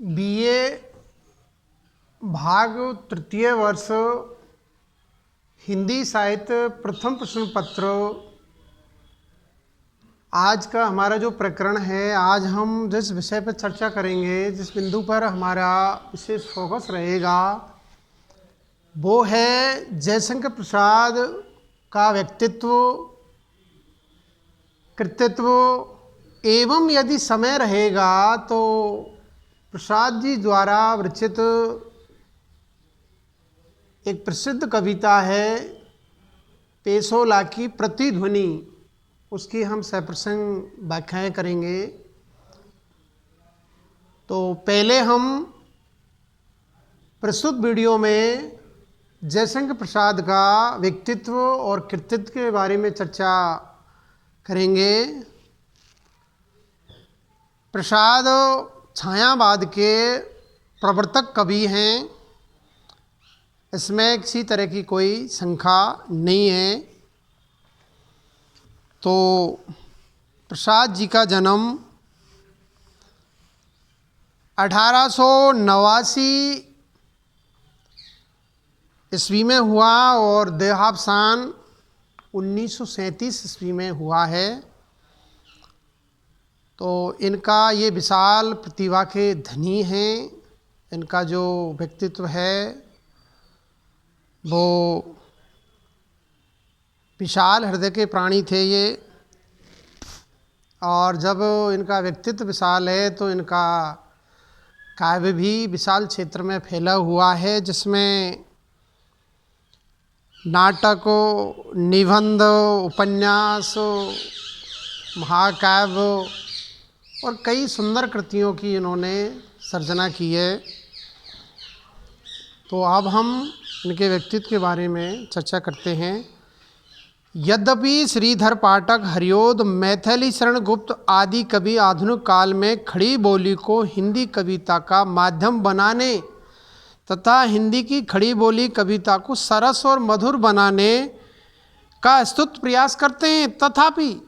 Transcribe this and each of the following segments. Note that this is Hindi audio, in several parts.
बीए भाग तृतीय वर्ष हिंदी साहित्य प्रथम प्रश्न पत्र। आज का हमारा जो प्रकरण है, आज हम जिस विषय पर चर्चा करेंगे, जिस बिंदु पर हमारा विशेष फोकस रहेगा, वो है जयशंकर प्रसाद का व्यक्तित्व, कृतित्व एवं यदि समय रहेगा तो प्रसाद जी द्वारा रचित एक प्रसिद्ध कविता है पेसोला की प्रतिध्वनि, उसकी हम सप्रसंग व्याख्याएं करेंगे। तो पहले हम प्रस्तुत वीडियो में जयशंकर प्रसाद का व्यक्तित्व और कृतित्व के बारे में चर्चा करेंगे। प्रसाद छायावाद के प्रवर्तक कवि हैं, इसमें किसी तरह की कोई शंका नहीं है। तो प्रसाद जी का जन्म 1889 ईस्वी में हुआ और देहावसान 1937 ईस्वी में हुआ है। तो इनका ये विशाल प्रतिभा के धनी हैं। इनका जो व्यक्तित्व है वो विशाल हृदय के प्राणी थे ये, और जब इनका व्यक्तित्व विशाल है तो इनका काव्य भी विशाल क्षेत्र में फैला हुआ है, जिसमें नाटक, निबंध, उपन्यास, महाकाव्य और कई सुंदर कृतियों की इन्होंने सर्जना की है। तो अब हम इनके व्यक्तित्व के बारे में चर्चा करते हैं। यद्यपि श्रीधर पाठक, हरिओद, मैथिली शरण गुप्त आदि कवि आधुनिक काल में खड़ी बोली को हिंदी कविता का माध्यम बनाने तथा हिंदी की खड़ी बोली कविता को सरस और मधुर बनाने का स्तुत प्रयास करते हैं, तथापि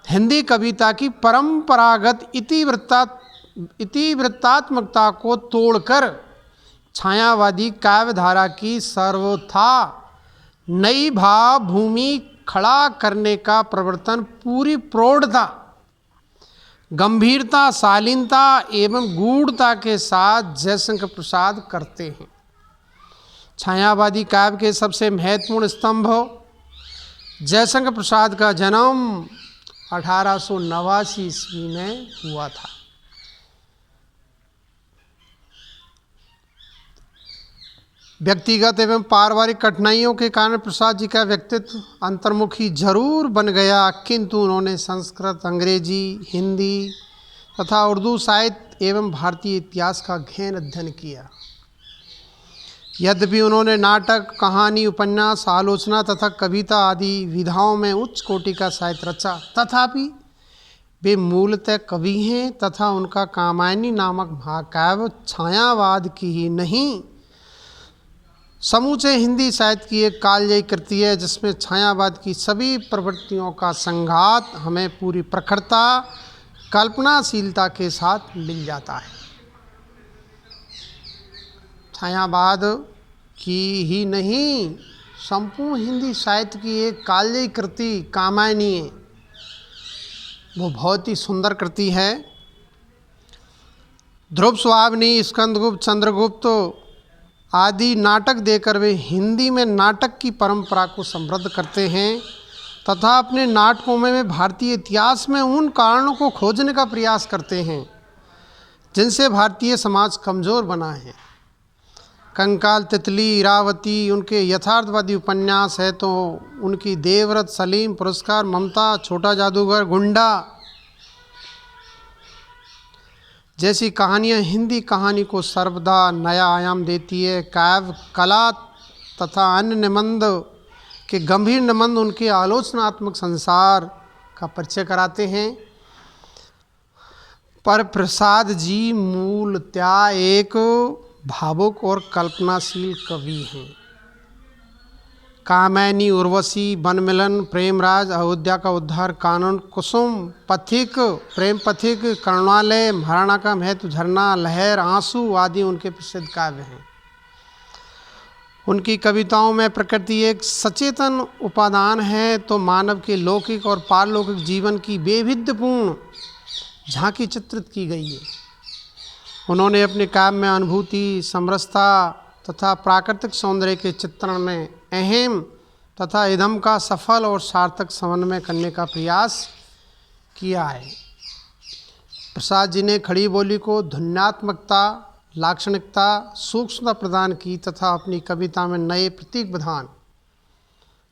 हिंदी कविता की परंपरागत इतिवृत्तात्मकता को तोड़कर छायावादी काव्यधारा की सर्वथा नई भाव भूमि खड़ा करने का प्रवर्तन पूरी प्रौढ़ता, गंभीरता, शालीनता एवं गूढ़ता के साथ जयशंकर प्रसाद करते हैं। छायावादी काव्य के सबसे महत्वपूर्ण स्तंभ जयशंकर प्रसाद का जन्म 1889 ईस्वी में हुआ था। व्यक्तिगत एवं पारिवारिक कठिनाइयों के कारण प्रसाद जी का व्यक्तित्व अंतर्मुखी जरूर बन गया, किंतु उन्होंने संस्कृत, अंग्रेजी, हिंदी तथा उर्दू साहित्य एवं भारतीय इतिहास का गहन अध्ययन किया। यद्यपि उन्होंने नाटक, कहानी, उपन्यास, आलोचना तथा कविता आदि विधाओं में उच्च कोटि का साहित्य रचा, तथापि वे मूलतः कवि हैं तथा उनका कामायनी नामक महाकाव्य छायावाद की ही नहीं, समूचे हिंदी साहित्य की एक कालजयी कृति है, जिसमें छायावाद की सभी प्रवृत्तियों का संघात हमें पूरी प्रखरता, कल्पनाशीलता के साथ मिल जाता है। छायावाद की ही नहीं, संपूर्ण हिंदी साहित्य की एक कालजयी कृति कामायनी है, वो बहुत ही सुंदर कृति है। ध्रुव स्वामिनी, स्कंदगुप्त, चंद्रगुप्त आदि नाटक देकर वे हिंदी में नाटक की परंपरा को समृद्ध करते हैं तथा अपने नाटकों में भारतीय इतिहास में उन कारणों को खोजने का प्रयास करते हैं जिनसे भारतीय समाज कमज़ोर बना है। कंकाल, तितली, इरावती उनके यथार्थवादी उपन्यास है, तो उनकी देवव्रत, सलीम, पुरस्कार, ममता, छोटा जादूगर, गुंडा जैसी कहानियाँ हिंदी कहानी को सर्वदा नया आयाम देती है। काव्य कला तथा अन्य निबंध के गंभीर निबंध उनके आलोचनात्मक संसार का परिचय कराते हैं। पर प्रसाद जी मूलतः एक भावुक और कल्पनाशील कवि हैं। कामैनी उर्वशी, वनमिलन, प्रेमराज, अयोध्या का उद्धार, कानून, कुसुम, पथिक, प्रेम पथिक, करुणालय, महाराणा का महत्व, झरना, लहर, आंसू आदि उनके प्रसिद्ध काव्य हैं। उनकी कविताओं में प्रकृति एक सचेतन उपादान है तो मानव के लौकिक और पारलौकिक जीवन की वैविध्यपूर्ण झांकी चित्रित की गई है। उन्होंने अपने काव्य में अनुभूति, समरसता तथा प्राकृतिक सौंदर्य के चित्रण में अहम तथा इदम का सफल और सार्थक समन्वय करने का प्रयास किया है। प्रसाद जी ने खड़ी बोली को ध्वन्यात्मकता, लाक्षणिकता, सूक्ष्मता प्रदान की तथा अपनी कविता में नए प्रतीक विधान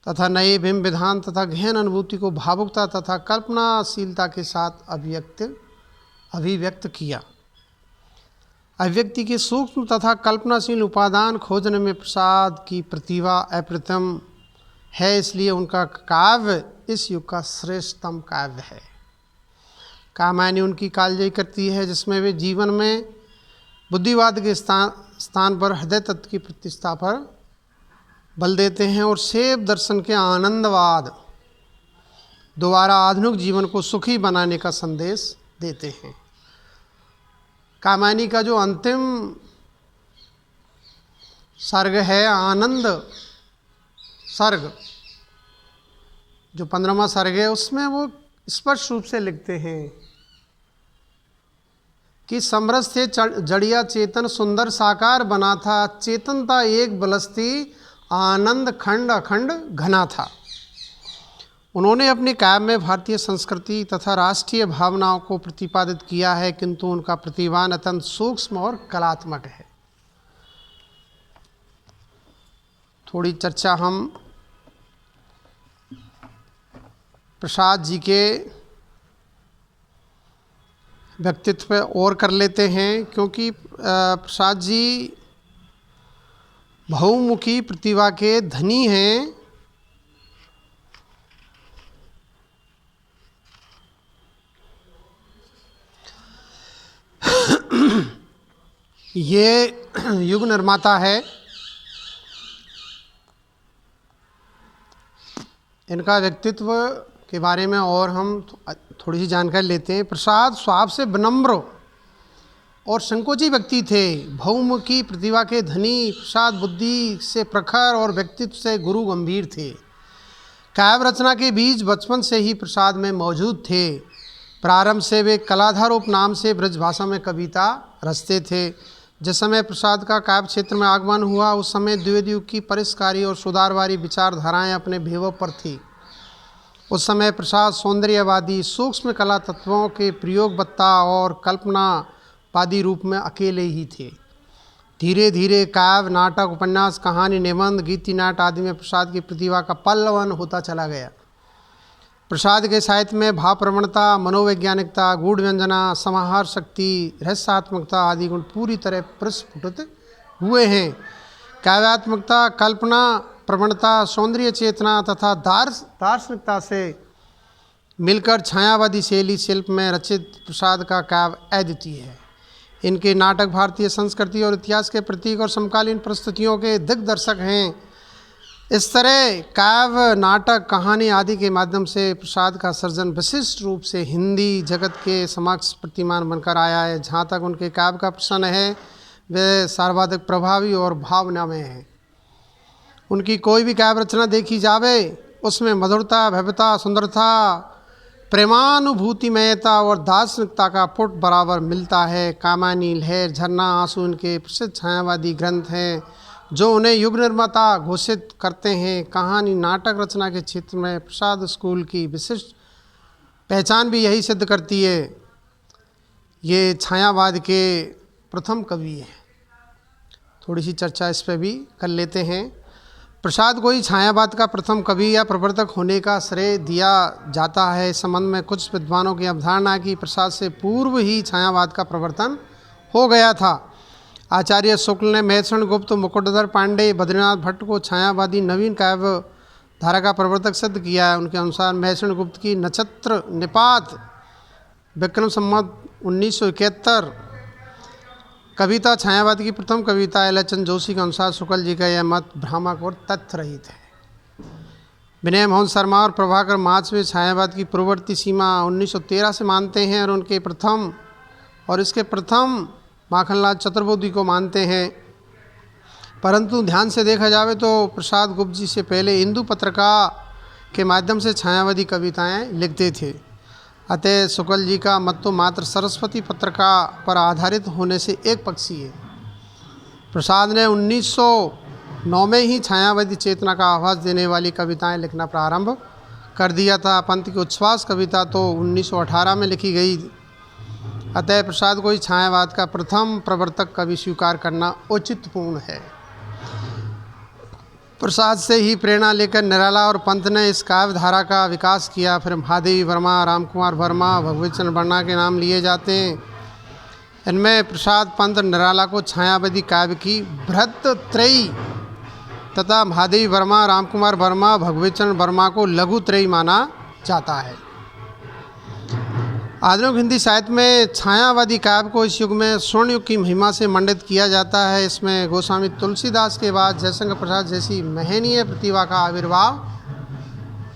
तथा नए भिन्न विधान तथा गहन अनुभूति को भावुकता तथा कल्पनाशीलता के साथ अभिव्यक्त किया। अभिव्यक्ति के सूक्ष्म तथा कल्पनाशील उपादान खोजने में प्रसाद की प्रतिभा अप्रतिम है, इसलिए उनका काव्य इस युग का श्रेष्ठतम काव्य है। कामायनी उनकी कालजयी करती है जिसमें वे जीवन में बुद्धिवाद के स्थान पर हृदय तत्व की प्रतिष्ठा पर बल देते हैं और शैव दर्शन के आनंदवाद द्वारा आधुनिक जीवन को सुखी बनाने का संदेश देते हैं। कामायनी का जो अंतिम सर्ग है, आनंद सर्ग, जो 15वां सर्ग है, उसमें वो स्पष्ट रूप से लिखते हैं कि समरस थे जड़िया चेतन सुंदर साकार बना था, चेतनता एक बलस्ती आनंद खंड अखंड घना था। उन्होंने अपने काव्य में भारतीय संस्कृति तथा राष्ट्रीय भावनाओं को प्रतिपादित किया है, किंतु उनका प्रतिवान अत्यंत सूक्ष्म और कलात्मक है। थोड़ी चर्चा हम प्रसाद जी के व्यक्तित्व पे और कर लेते हैं, क्योंकि प्रसाद जी बहुमुखी प्रतिभा के धनी हैं। ये युग निर्माता है। इनका व्यक्तित्व के बारे में और हम थोड़ी सी जानकारी लेते हैं। प्रसाद स्वभाव से विनम्र और संकोची व्यक्ति थे। बहुमुखी प्रतिभा के धनी प्रसाद बुद्धि से प्रखर और व्यक्तित्व से गुरु गंभीर थे। काव्य रचना के बीज बचपन से ही प्रसाद में मौजूद थे। प्रारंभ से वे कलाधर उपनाम से ब्रजभाषा में कविता रचते थे। जिस समय प्रसाद का काव्य क्षेत्र में आगमन हुआ उस समय द्विवेद युग की परिष्कारी और सुधारवादी विचारधाराएं अपने भेवों पर थी। उस समय प्रसाद सौंदर्यवादी सूक्ष्म कला तत्वों के प्रयोगवत्ता और कल्पनावादी रूप में अकेले ही थे। धीरे धीरे काव्य, नाटक, उपन्यास, कहानी, निबंध, गीति नाट आदि में प्रसाद की प्रतिभा का पल्लवन होता चला गया। प्रसाद के साहित्य में भाव प्रवणता, मनोवैज्ञानिकता, गूढ़ व्यंजना, समाहार शक्ति, रहस्यात्मकता आदि गुण पूरी तरह प्रस्फुटित हुए हैं। काव्यात्मकता, कल्पना प्रवणता, सौंदर्य चेतना तथा दार्शनिकता से मिलकर छायावादी शैली शिल्प में रचित प्रसाद का काव्य अद्वितीय है। इनके नाटक भारतीय संस्कृति और इतिहास के प्रतीक और समकालीन परिस्थितियों के दिग्दर्शक हैं। इस तरह काव्य, नाटक, कहानी आदि के माध्यम से प्रसाद का सर्जन विशिष्ट रूप से हिंदी जगत के समक्ष प्रतिमान बनकर आया है। जहाँ तक उनके काव्य का प्रश्न है, वे सर्वाधिक प्रभावी और भावनामय है। उनकी कोई भी काव्य रचना देखी जावे, उसमें मधुरता, भव्यता, सुंदरता, प्रेमानुभूतिमयता और दार्शनिकता का पुट बराबर मिलता है। कामायनी, लहर, झरना, आंसू इनके प्रसिद्ध छायावादी ग्रंथ हैं जो उन्हें युग निर्माता घोषित करते हैं। कहानी, नाटक रचना के क्षेत्र में प्रसाद स्कूल की विशिष्ट पहचान भी यही सिद्ध करती है। ये छायावाद के प्रथम कवि हैं। थोड़ी सी चर्चा इस पर भी कर लेते हैं। प्रसाद को ही छायावाद का प्रथम कवि या प्रवर्तक होने का श्रेय दिया जाता है। इस संबंध में कुछ विद्वानों की अवधारणा है कि प्रसाद से पूर्व ही छायावाद का प्रवर्तन हो गया था। आचार्य शुक्ल ने महेश्वर गुप्त, मुकुटधर पांडे, बद्रीनाथ भट्ट को छायावादी नवीन काव्य धारा का प्रवर्तक सिद्ध किया है। उनके अनुसार महेश्वर गुप्त की नक्षत्र निपात विक्रम संवत 1971 कविता छायावाद की प्रथम कविता है। एल एच जोशी के अनुसार शुक्ल जी का यह मत भ्रामक और तथ्य रहित है। विनय मोहन शर्मा और प्रभाकर माचवे छायावाद की पूर्ववर्ती सीमा 1913 से मानते हैं और इसके प्रथम माखनलाल चतुर्वेदी को मानते हैं। परंतु ध्यान से देखा जाए तो प्रसाद गुप्त जी से पहले हिंदू पत्रिका के माध्यम से छायावादी कविताएं लिखते थे। अतः शुक्ल जी का मत तो मात्र सरस्वती पत्रिका पर आधारित होने से एक पक्षी है। प्रसाद ने 1909 में ही छायावादी चेतना का आभास देने वाली कविताएं लिखना प्रारंभ कर दिया था। पंत की उच्छ्वास कविता तो 1918 में लिखी गई। अतः प्रसाद को ही छायावाद का प्रथम प्रवर्तक कवि स्वीकार करना उचितपूर्ण है। प्रसाद से ही प्रेरणा लेकर निराला और पंत ने इस काव्य धारा का विकास किया। फिर महादेवी वर्मा, रामकुमार वर्मा, भगवतचंद्र वर्मा के नाम लिए जाते हैं। इनमें प्रसाद, पंत, निराला को छायावादी काव्य की बृहत त्रयी तथा महादेवी वर्मा, रामकुमार वर्मा, भगवतचंद्र वर्मा को लघु त्रयी माना जाता है। आधुनिक हिंदी साहित्य में छायावादी काव्य को इस युग में स्वर्ण युग की महिमा से मंडित किया जाता है। इसमें गोस्वामी तुलसीदास के बाद जयशंकर प्रसाद जैसी महनीय प्रतिभा का आविर्भाव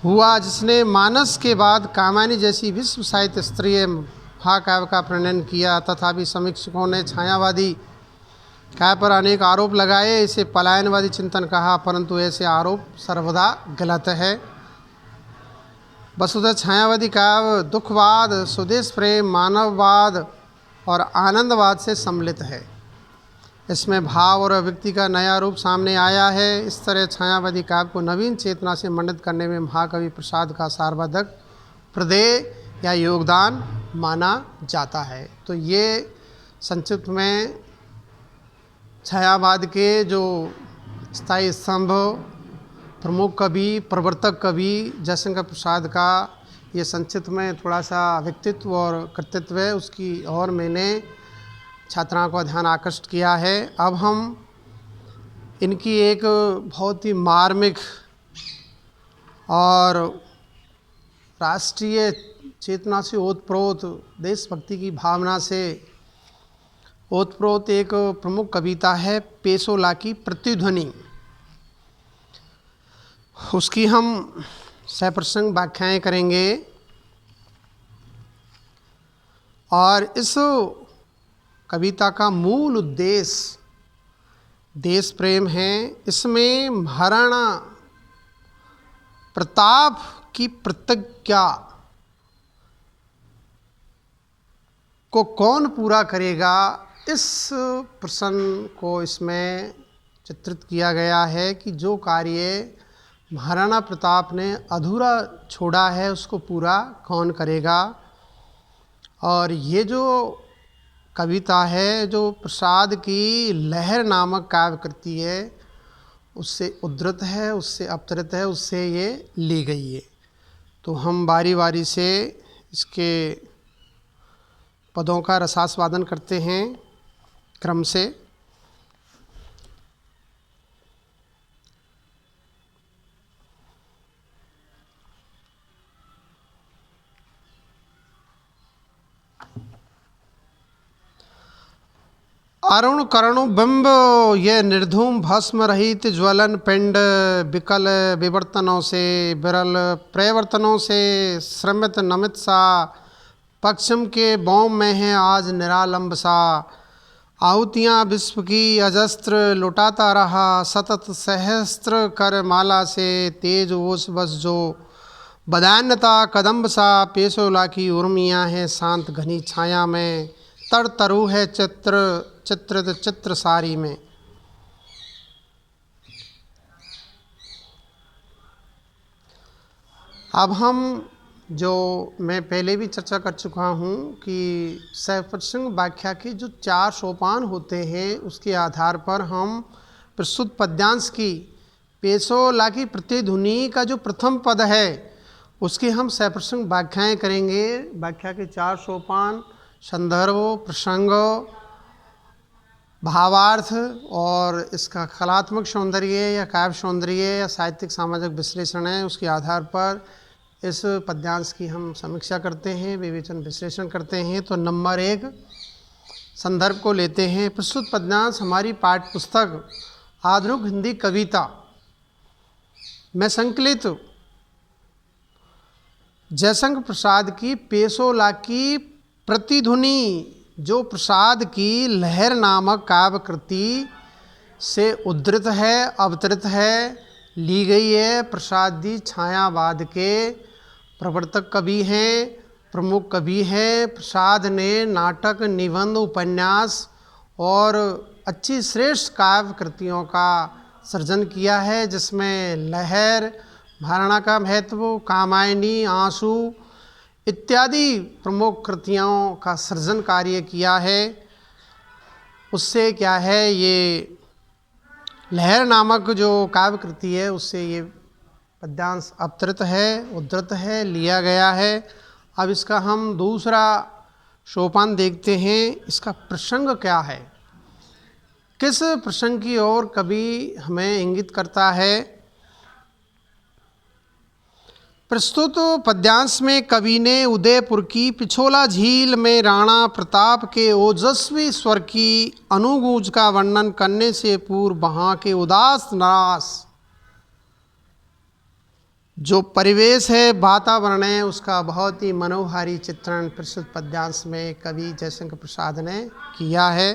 हुआ, जिसने मानस के बाद कामायनी जैसी विश्व साहित्य स्तरीय महाकाव्य का प्रणयन किया। तथापि समीक्षकों ने छायावादी काव्य पर अनेक आरोप लगाए। इसे पलायनवादी चिंतन कहा, परंतु ऐसे आरोप सर्वदा गलत है। वसुतः छायावादी काव्य दुखवाद, स्वदेश प्रेम, मानववाद और आनंदवाद से सम्मिलित है। इसमें भाव और अभिव्यक्ति का नया रूप सामने आया है। इस तरह छायावादी काव्य को नवीन चेतना से मंडित करने में महाकवि प्रसाद का सर्वाधिक प्रदेय या योगदान माना जाता है। तो ये संक्षिप्त में छायावाद के जो स्थायी स्तंभ, प्रमुख कवि, प्रवर्तक कवि जयशंकर प्रसाद का ये संक्षिप्त में थोड़ा सा व्यक्तित्व और कृतित्व है, उसकी और मैंने छात्राओं का ध्यान आकर्षित किया है। अब हम इनकी एक बहुत ही मार्मिक और राष्ट्रीय चेतना से ओतप्रोत, देशभक्ति की भावना से ओतप्रोत एक प्रमुख कविता है पेशोला की प्रतिध्वनि। उसकी हम सप्रसंग व्याख्याएं करेंगे और इस कविता का मूल उद्देश्य देश प्रेम है। इसमें महाराणा प्रताप की प्रतिज्ञा को कौन पूरा करेगा, इस प्रश्न को इसमें चित्रित किया गया है कि जो कार्य महाराणा प्रताप ने अधूरा छोड़ा है उसको पूरा कौन करेगा। और ये जो कविता है जो प्रसाद की लहर नामक काव्य कृति है उससे उद्धृत है, उससे अवतरित है, उससे ये ली गई है। तो हम बारी बारी से इसके पदों का रसास्वादन करते हैं क्रम से। अरुण करुण बिंब ये निर्धूम भस्म रहित ज्वलन पिंड, विकल विवर्तनों से विरल प्रवर्तनों से श्रमित नमित सा, पश्चिम के बौम में है आज निरालंब सा। आहुतियाँ विश्व की अजस्त्र लुटाता रहा, सतत सहस्त्र कर माला से तेज ओस बस जो बदान्यता कदम्ब सा। पेशोला की उर्मियाँ हैं शांत घनी छाया में, तर तरु है चित्रित चित्र सारी में। अब हम जो मैं पहले भी चर्चा कर चुका हूँ कि सप्रसंग व्याख्या के जो 4 सोपान होते हैं उसके आधार पर हम प्रस्तुत पद्यांश की पेशोला की प्रतिध्वनि का जो प्रथम पद है उसकी हम सप्रसंग व्याख्याएँ करेंगे। व्याख्या के 4 सोपान संदर्भ, प्रसंग, भावार्थ और इसका कलात्मक सौंदर्य या काव्य सौंदर्य या साहित्यिक सामाजिक विश्लेषण है। उसके आधार पर इस पद्यांश की हम समीक्षा करते हैं, विवेचन विश्लेषण करते हैं। तो नंबर 1 संदर्भ को लेते हैं। प्रस्तुत पद्यांश हमारी पाठ्य पुस्तक आधुनिक हिंदी कविता में संकलित जयशंकर प्रसाद की पेशोला की प्रतिध्वनि जो प्रसाद की लहर नामक काव्य कृति से उद्धृत है, अवतरित है, ली गई है। प्रसाद जी छायावाद के प्रवर्तक कवि हैं, प्रमुख कवि हैं। प्रसाद ने नाटक, निबंध, उपन्यास और अच्छी श्रेष्ठ काव्य कृतियों का सृजन किया है, जिसमें लहर, महाराणा का महत्व, कामायनी, आंसू इत्यादि प्रमुख कृतियों का सृजन कार्य किया है। उससे क्या है, ये लहर नामक जो काव्य कृति है उससे ये पद्यांश अवतरित है, उद्धृत है, लिया गया है। अब इसका हम दूसरा सोपान देखते हैं। इसका प्रसंग क्या है, किस प्रसंग की ओर कवि हमें इंगित करता है। प्रस्तुत पद्यांश में कवि ने उदयपुर की पिछोला झील में राणा प्रताप के ओजस्वी स्वर की अनुगूंज का वर्णन करने से पूर्व वहाँ के उदास निराश जो परिवेश है, वातावरण है, उसका बहुत ही मनोहारी चित्रण प्रस्तुत पद्यांश में कवि जयशंकर प्रसाद ने किया है।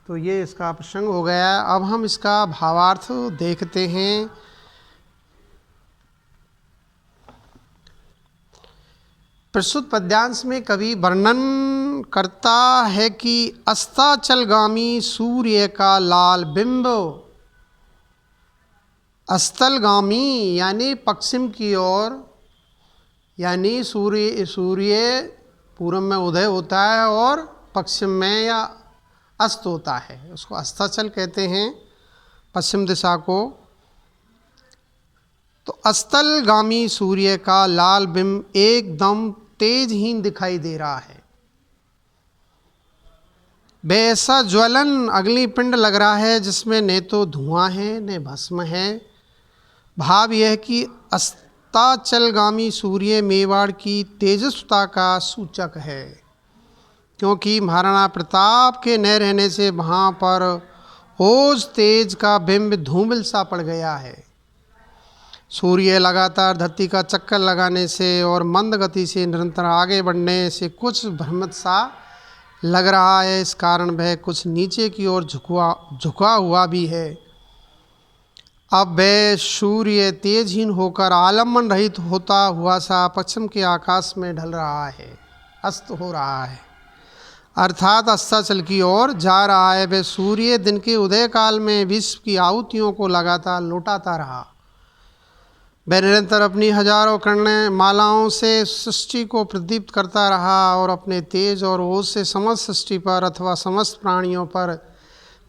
तो ये इसका प्रसंग हो गया। अब हम इसका भावार्थ देखते हैं। प्रस्तुत पद्यांश में कवि वर्णन करता है कि अस्ताचलगामी सूर्य का लाल बिंब, अस्तलगामी यानी पश्चिम की ओर, यानी सूर्य पूर्व में उदय होता है और पश्चिम में या अस्त होता है, उसको अस्ताचल कहते हैं पश्चिम दिशा को। तो अस्तलगामी सूर्य का लाल बिंब एकदम तेजहीन दिखाई दे रहा है। वैसा ज्वलन अग्निपिंड लग रहा है जिसमें न तो धुआं है न भस्म है। भाव यह कि अस्ताचलगामी सूर्य मेवाड़ की तेजस्विता का सूचक है, क्योंकि महाराणा प्रताप के न रहने से वहाँ पर ओज तेज का बिंब धूमिल सा पड़ गया है। सूर्य लगातार धरती का चक्कर लगाने से और मंद गति से निरंतर आगे बढ़ने से कुछ भ्रमित सा लग रहा है। इस कारण वह कुछ नीचे की ओर झुका हुआ भी है। अब वह सूर्य तेजहीन होकर आलम्बन रहित होता हुआ सा पश्चिम के आकाश में ढल रहा है, अस्त हो रहा है, अर्थात अस्ताचल की ओर जा रहा है। वह सूर्य दिन के उदय काल में विश्व की आहुतियों को लगातार लौटाता रहा। वह निरंतर अपनी हजारों किरणें मालाओं से सृष्टि को प्रदीप्त करता रहा और अपने तेज और ओज से समस्त सृष्टि पर अथवा समस्त प्राणियों पर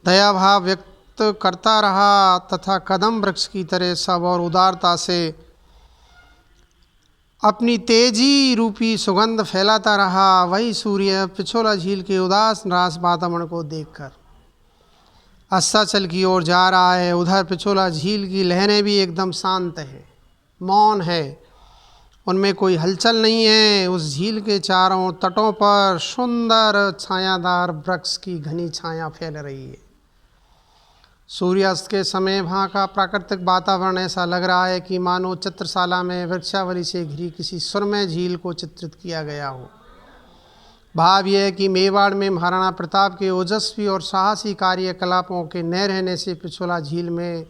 दयाभाव व्यक्त करता रहा तथा कदम वृक्ष की तरह सब और उदारता से अपनी तेजी रूपी सुगंध फैलाता रहा। वही सूर्य पिछोला झील के उदास निराश वातावरण को देखकर अस्ताचल की ओर जा रहा है। उधर पिछोला झील की लहरें भी एकदम शांत है, मौन है, उनमें कोई हलचल नहीं है। उस झील के चारों तटों पर सुंदर छायादार वृक्ष की घनी छाया फैल रही है। सूर्यास्त के समय वहाँ का प्राकृतिक वातावरण ऐसा लग रहा है कि मानो चित्रशाला में वृक्षावली से घिरी किसी सुरमय झील को चित्रित किया गया हो। भाव यह है कि मेवाड़ में महाराणा प्रताप के ओजस्वी और साहसी कार्यकलापों के न रहने से पिछोला झील में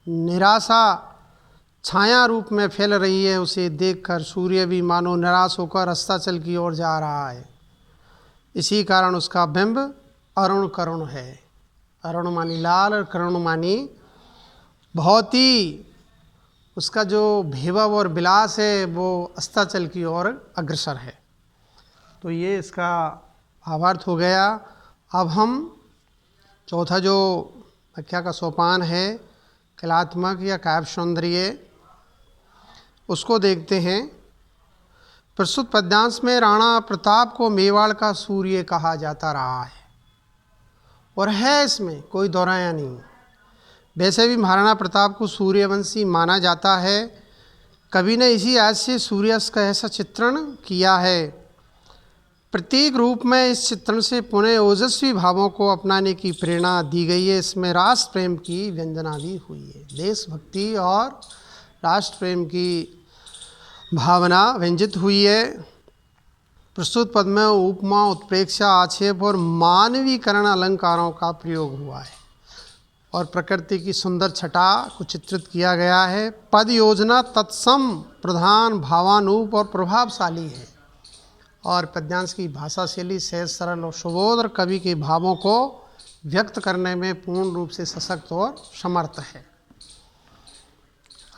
निराशा छाया रूप में फैल रही है। उसे देखकर सूर्य भी मानो निराश होकर अस्ताचल की ओर जा रहा है। इसी कारण उसका बिंब अरुण करुण है। अरुण मानी लाल और करुण मानी बहुत ही, उसका जो वैभव और विलास है वो अस्ताचल की ओर अग्रसर है। तो ये इसका भावार्थ हो गया। अब हम चौथा जो व्याख्या का सोपान है, कलात्मक या काव्य सौंदर्य, उसको देखते हैं। प्रस्तुत पद्यांश में राणा प्रताप को मेवाड़ का सूर्य कहा जाता रहा है और है, इसमें कोई दोहराया नहीं। वैसे भी महाराणा प्रताप को सूर्यवंशी माना जाता है। कवि ने इसी आज से सूर्यास्त का ऐसा चित्रण किया है। प्रतीक रूप में इस चित्रण से पुनः ओजस्वी भावों को अपनाने की प्रेरणा दी गई है। इसमें राष्ट्र प्रेम की व्यंजना भी हुई है। देशभक्ति और राष्ट्र प्रेम की भावना व्यंजित हुई है। प्रस्तुत पद में उपमा, उत्प्रेक्षा, आक्षेप और मानवीकरण अलंकारों का प्रयोग हुआ है और प्रकृति की सुंदर छटा को चित्रित किया गया है। पद योजना तत्सम, प्रधान, भावानुरूप और प्रभावशाली है और पद्यांश की भाषा शैली सहज, सरल और सुबोध और कवि के भावों को व्यक्त करने में पूर्ण रूप से सशक्त और समर्थ है।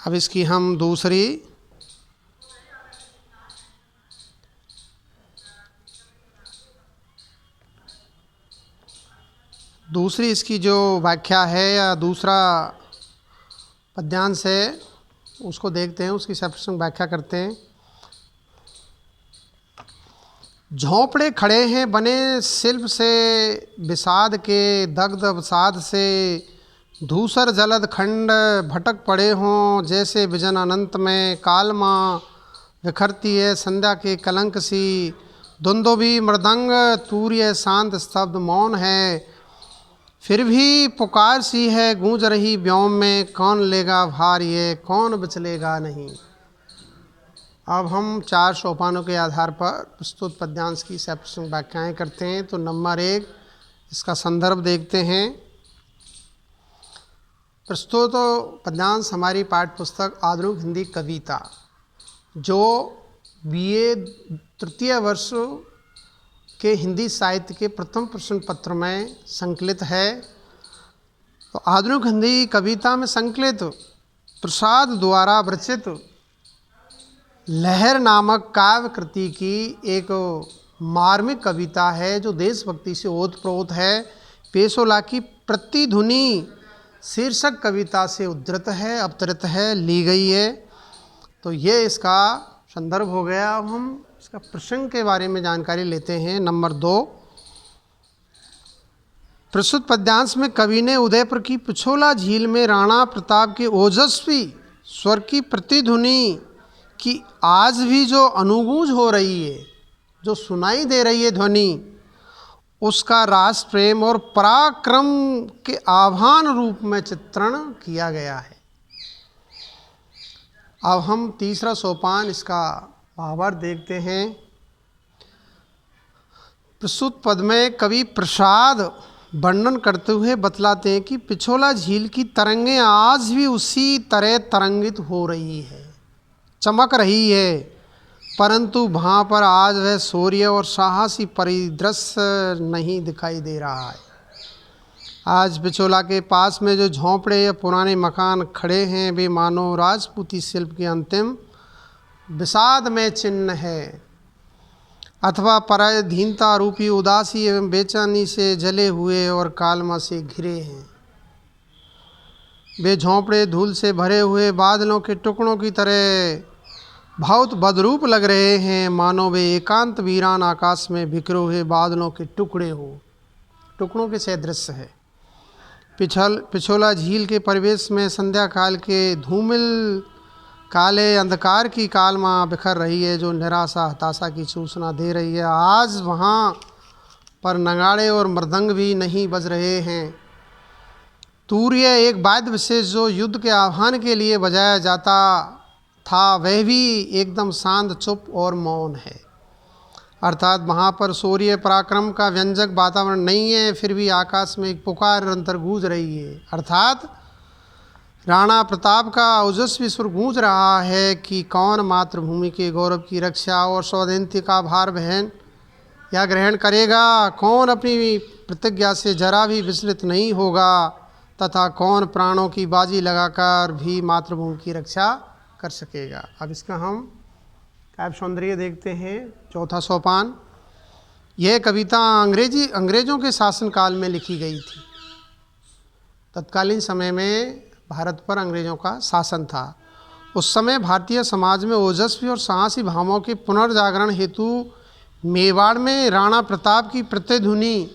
अब इसकी हम दूसरी इसकी जो व्याख्या है या दूसरा पद्यांश है उसको देखते हैं, उसकी सप्रसंग व्याख्या करते हैं। झोंपड़े खड़े हैं बने शिल्प से, विषाद के दग्ध अवसाद से, धूसर जलद खंड भटक पड़े हों जैसे विजन अनंत में, कालमा विखरती है संध्या के कलंक सी, दुंदुभी मृदंग तूर्य शांत स्तब्ध मौन है, फिर भी पुकार सी है गूंज रही व्योम में, कौन लेगा भार ये कौन बचलेगा नहीं। अब हम 4 सोपानों के आधार पर प्रस्तुत पद्यांश की सप्रसंग व्याख्याएँ करते हैं। तो नंबर 1 इसका संदर्भ देखते हैं। प्रस्तुत पद्यांश हमारी पाठ्य पुस्तक आधुनिक हिंदी कविता जो BA तृतीय वर्ष के हिंदी साहित्य के प्रथम प्रश्न पत्र में संकलित है। तो आधुनिक हिंदी कविता में संकलित प्रसाद द्वारा रचित लहर नामक काव्य कृति की एक मार्मिक कविता है जो देशभक्ति से ओतप्रोत है। पेशोला की प्रतिध्वनि शीर्षक कविता से उद्धृत है, अवतरित है, ली गई है। तो ये इसका संदर्भ हो गया। अब हम इसका प्रसंग के बारे में जानकारी लेते हैं। नंबर 2, प्रस्तुत पद्यांश में कवि ने उदयपुर की पिछोला झील में राणा प्रताप के ओजस्वी स्वर की प्रतिध्वनि की आज भी जो अनुगूंज हो रही है, जो सुनाई दे रही है ध्वनि, उसका राष्ट्र प्रेम और पराक्रम के आह्वान रूप में चित्रण किया गया है। अब हम तीसरा सोपान इसका भावार्थ देखते हैं। प्रस्तुत पद में कवि प्रसाद वर्णन करते हुए बतलाते हैं कि पिछोला झील की तरंगें आज भी उसी तरह तरंगित हो रही है, चमक रही है, परंतु वहाँ पर आज वह शौर्य और साहसी परिदृश्य नहीं दिखाई दे रहा है। आज पिछोला के पास में जो झोंपड़े या पुराने मकान खड़े हैं वे मानो राजपूती शिल्प के अंतिम विषाद में चिन्ह है अथवा पराधीनता रूपी उदासी एवं बेचैनी से जले हुए और कालमा से घिरे हैं। वे झोंपड़े धूल से भरे हुए बादलों के टुकड़ों की तरह बहुत बदरूप लग रहे हैं, मानो वे एकांत वीरान आकाश में बिखरे हुए बादलों के टुकड़ों के सदृश है। पिछोला झील के परिवेश में संध्या काल के धूमिल काले अंधकार की कालमा बिखर रही है जो निराशा हताशा की सूचना दे रही है। आज वहाँ पर नगाड़े और मृदंग भी नहीं बज रहे हैं। तूर्य एक वाद्य विशेष जो युद्ध के आह्वान के लिए बजाया जाता था वह भी एकदम शांत, चुप और मौन है। अर्थात वहाँ पर शौर्य पराक्रम का व्यंजक वातावरण नहीं है, फिर भी आकाश में एक पुकार निरंतर गूंज रही है। अर्थात राणा प्रताप का ओजस्वी सुर गूंज रहा है कि कौन मातृभूमि के गौरव की रक्षा और स्वाधीनता का भार बहन या ग्रहण करेगा, कौन अपनी प्रतिज्ञा से जरा भी विचलित नहीं होगा तथा कौन प्राणों की बाजी लगाकर भी मातृभूमि की रक्षा कर सकेगा। अब इसका हम काव्य सौंदर्य देखते हैं। चौथा सोपान। यह कविता अंग्रेजों के शासनकाल में लिखी गई थी। तत्कालीन समय में भारत पर अंग्रेजों का शासन था। उस समय भारतीय समाज में ओजस्वी और साहसी भावों के पुनर्जागरण हेतु मेवाड़ में राणा प्रताप की प्रतिध्वनि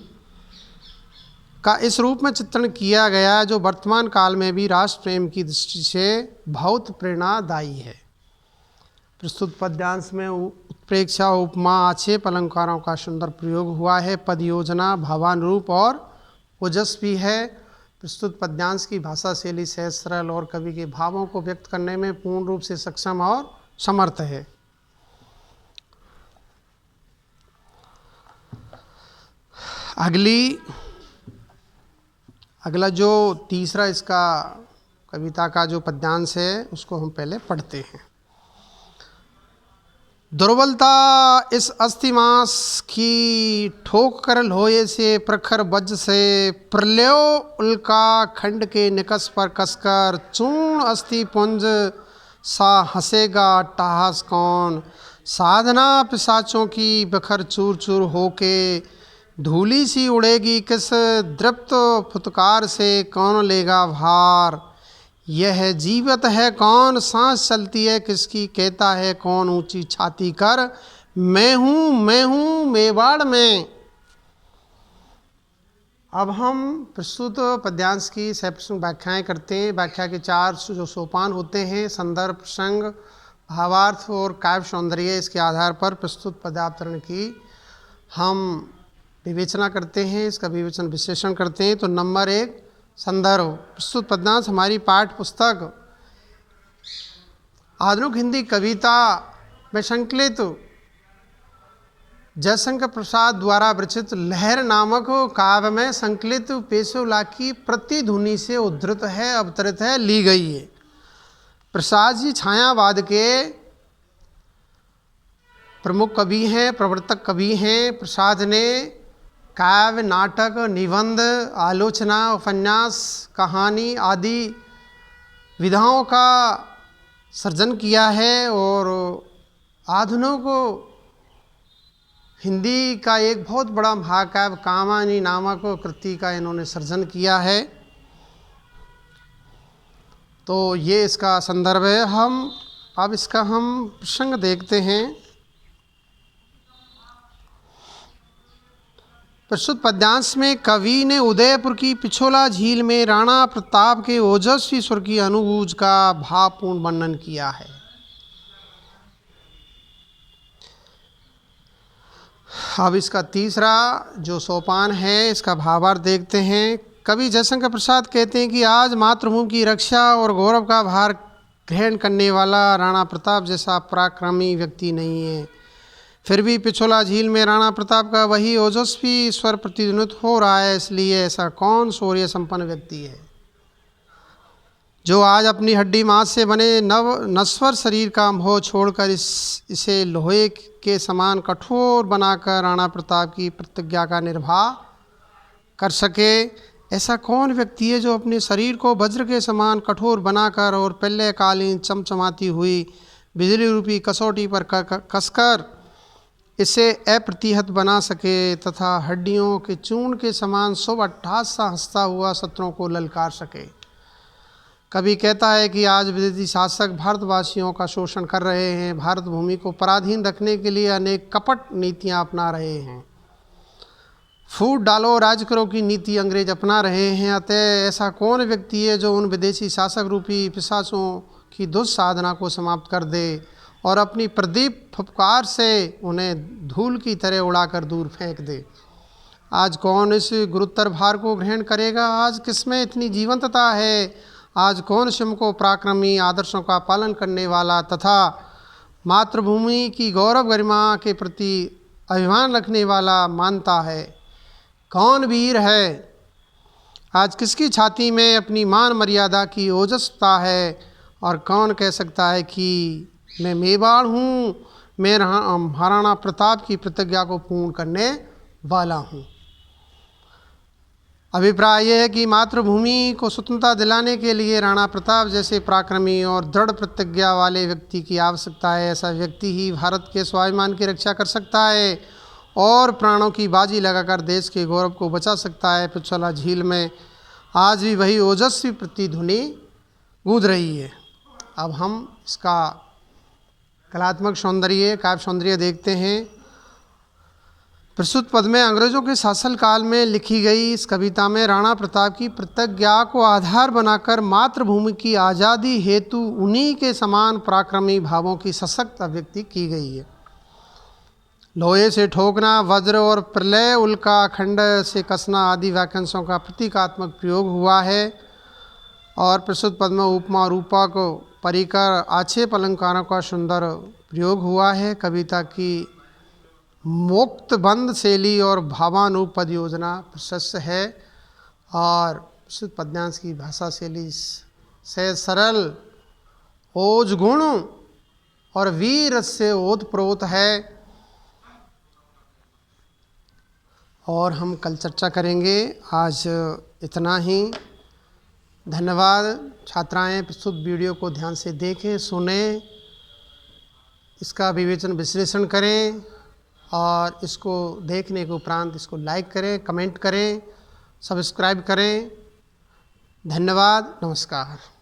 का इस रूप में चित्रण किया गया जो वर्तमान काल में भी राष्ट्र प्रेम की दृष्टि से बहुत प्रेरणादायी है। प्रस्तुत पद्यांश में उत्प्रेक्षा, उपमा, आक्षेप अलंकारों का सुंदर प्रयोग हुआ है। पद योजना भावानुरूप और ओजस्वी है। प्रस्तुत पद्यांश की भाषा शैली सहज, सरल और कवि के भावों को व्यक्त करने में पूर्ण रूप से सक्षम और समर्थ है। अगला जो तीसरा इसका कविता का जो पद्यांश है उसको हम पहले पढ़ते हैं। दुर्बलता इस अस्थिमांस की ठोक कर लोहे से प्रखर वज्र से प्रलयो उल्का खंड के निकस पर कसकर चूर्ण अस्थि पुंज सा हंसेगा टाहस कौन। साधना पिशाचों की बखर चूर चूर होके धूली सी उड़ेगी किस दृप्त फुतकार से कौन लेगा भार। यह जीवित है कौन, सांस चलती है किसकी, कहता है कौन ऊंची छाती कर मैं हूँ मेवाड़ में। अब हम प्रस्तुत पद्यांश की सप्रश्न व्याख्याएं करते हैं। व्याख्या के 4 जो सोपान होते हैं, संदर्भ, प्रसंग, भावार्थ और काव्य सौंदर्य, इसके आधार पर प्रस्तुत पदावतरण की हम विवेचना करते हैं, इसका विवेचन विश्लेषण करते हैं। तो नंबर 1 संदर्भ। प्रस्तुत पद्यांश हमारी पाठ्य पुस्तक आधुनिक हिंदी कविता में संकलित जयशंकर प्रसाद द्वारा विरचित लहर नामक काव्य में संकलित पेशोला की प्रतिध्वनि से उद्धृत है, अवतरित है, ली गई है। प्रसाद जी छायावाद के प्रमुख कवि हैं, प्रवर्तक कवि हैं। प्रसाद ने काव्य, नाटक, निबंध, आलोचना, उपन्यास, कहानी आदि विधाओं का सृजन किया है और आधुनिक हिंदी का एक बहुत बड़ा महाकाव्य कामायनी नामक कृति का इन्होंने सृजन किया है। तो ये इसका संदर्भ है। अब इसका हम प्रसंग देखते हैं। प्रस्तुत पद्यांश में कवि ने उदयपुर की पिछोला झील में राणा प्रताप के ओजस्वी स्वर की अनुगूंज का भावपूर्ण वर्णन किया है। अब इसका तीसरा जो सोपान है, इसका भावार्थ देखते हैं। कवि जयशंकर प्रसाद कहते हैं कि आज मातृभूमि की रक्षा और गौरव का भार ग्रहण करने वाला राणा प्रताप जैसा पराक्रमी व्यक्ति नहीं है। फिर भी पिछोला झील में राणा प्रताप का वही ओजस्वी स्वर प्रतिध्वनित हो रहा है। इसलिए ऐसा कौन शौर्य संपन्न व्यक्ति है जो आज अपनी हड्डी मांस से बने नश्वर शरीर का मोह छोड़कर इसे लोहे के समान कठोर बनाकर राणा प्रताप की प्रतिज्ञा का निर्वाह कर सके। ऐसा कौन व्यक्ति है जो अपने शरीर को वज्र के समान कठोर बनाकर और प्रलयकालीन चमचमाती हुई बिजली रूपी कसौटी पर कसकर इसे अप्रतिहत बना सके तथा हड्डियों के चूर्ण के समान शुभ अट्ठास सा हंसता हुआ शत्रुओं को ललकार सके। कवि कहता है कि आज विदेशी शासक भारतवासियों का शोषण कर रहे हैं, भारत भूमि को पराधीन रखने के लिए अनेक कपट नीतियां अपना रहे हैं। फूट डालो राज करो की नीति अंग्रेज अपना रहे हैं। अतः ऐसा कौन व्यक्ति है जो उन विदेशी शासक रूपी पिशाचों की दुस्साधना को समाप्त कर दे और अपनी प्रदीप फुफकार से उन्हें धूल की तरह उड़ाकर दूर फेंक दे। आज कौन इस गुरुतर भार को ग्रहण करेगा? आज किसमें इतनी जीवंतता है? आज कौन स्वयं को पराक्रमी आदर्शों का पालन करने वाला तथा मातृभूमि की गौरव गरिमा के प्रति अभिमान रखने वाला मानता है? कौन वीर है? आज किसकी छाती में अपनी मान मर्यादा की ओजस्ता है? और कौन कह सकता है कि मैं मेवाड़ हूँ, मैं महाराणा प्रताप की प्रतिज्ञा को पूर्ण करने वाला हूँ। अभिप्राय यह है कि मातृभूमि को स्वतंत्रता दिलाने के लिए राणा प्रताप जैसे पराक्रमी और दृढ़ प्रतिज्ञा वाले व्यक्ति की आवश्यकता है। ऐसा व्यक्ति ही भारत के स्वाभिमान की रक्षा कर सकता है और प्राणों की बाजी लगाकर देश के गौरव को बचा सकता है। पिछोला झील में आज भी वही ओजस्वी प्रतिध्वनि गूंज रही है। अब हम इसका कलात्मक सौंदर्य, काव्य सौंदर्य देखते हैं। प्रस्तुत पद में अंग्रेजों के शासनकाल में लिखी गई इस कविता में राणा प्रताप की प्रतिज्ञा को आधार बनाकर मातृभूमि की आज़ादी हेतु उन्हीं के समान पराक्रमी भावों की सशक्त अभिव्यक्ति की गई है। लोहे से ठोकना, वज्र और प्रलय उल्का खंड से कसना आदि वाक्यांशों का प्रतीकात्मक प्रयोग हुआ है और प्रस्तुत पद में उपमा रूपक परिकर आक्षेप अलंकारों का सुंदर प्रयोग हुआ है। कविता की मुक्त बंद शैली और भावानुरूप पद योजना प्रशस्त है और प्रस्तुत पद्यांश की भाषा शैली से सरल ओज गुण और वीर से ओतप्रोत है। और हम कल चर्चा करेंगे। आज इतना ही। धन्यवाद। छात्राएं प्रस्तुत वीडियो को ध्यान से देखें, सुनें, इसका विवेचन विश्लेषण करें और इसको देखने के उपरांत इसको लाइक करें, कमेंट करें, सब्सक्राइब करें। धन्यवाद। नमस्कार।